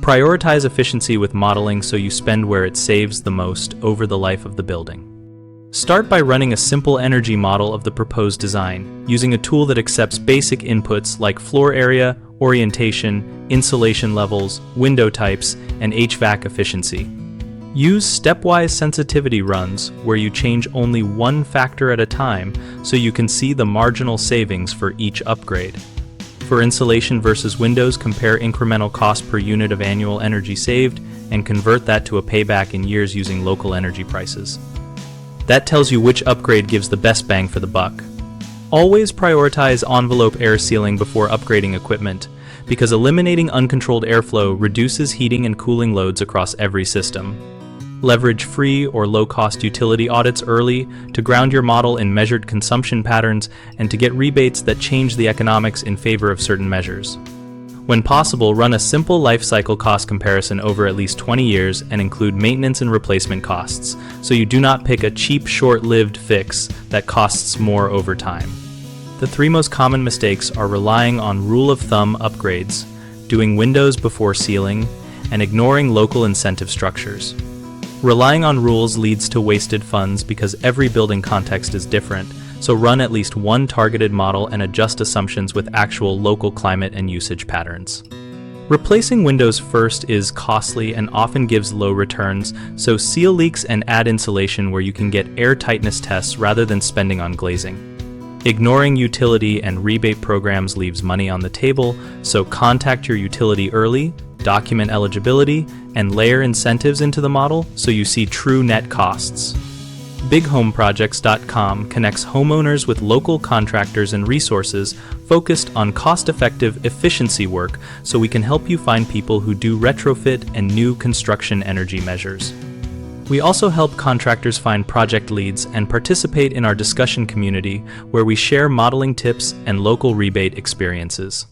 Prioritize efficiency with modeling so you spend where it saves the most over the life of the building. Start by running a simple energy model of the proposed design, using a tool that accepts basic inputs like floor area, orientation, insulation levels, window types, and HVAC efficiency. Use stepwise sensitivity runs where you change only one factor at a time so you can see the marginal savings for each upgrade. For insulation versus windows, compare incremental cost per unit of annual energy saved and convert that to a payback in years using local energy prices. That tells you which upgrade gives the best bang for the buck. Always prioritize envelope air sealing before upgrading equipment, because eliminating uncontrolled airflow reduces heating and cooling loads across every system. Leverage free or low-cost utility audits early to ground your model in measured consumption patterns and to get rebates that change the economics in favor of certain measures. When possible, run a simple life cycle cost comparison over at least 20 years and include maintenance and replacement costs, so you do not pick a cheap, short-lived fix that costs more over time. The three most common mistakes are relying on rule-of-thumb upgrades, doing windows before sealing, and ignoring local incentive structures. Relying on rules leads to wasted funds because every building context is different, so run at least one targeted model and adjust assumptions with actual local climate and usage patterns. Replacing windows first is costly and often gives low returns, so seal leaks and add insulation where you can get air tightness tests rather than spending on glazing. Ignoring utility and rebate programs leaves money on the table, so contact your utility early, document eligibility, and layer incentives into the model so you see true net costs. BigHomeProjects.com connects homeowners with local contractors and resources focused on cost-effective efficiency work so we can help you find people who do retrofit and new construction energy measures. We also help contractors find project leads and participate in our discussion community where we share modeling tips and local rebate experiences.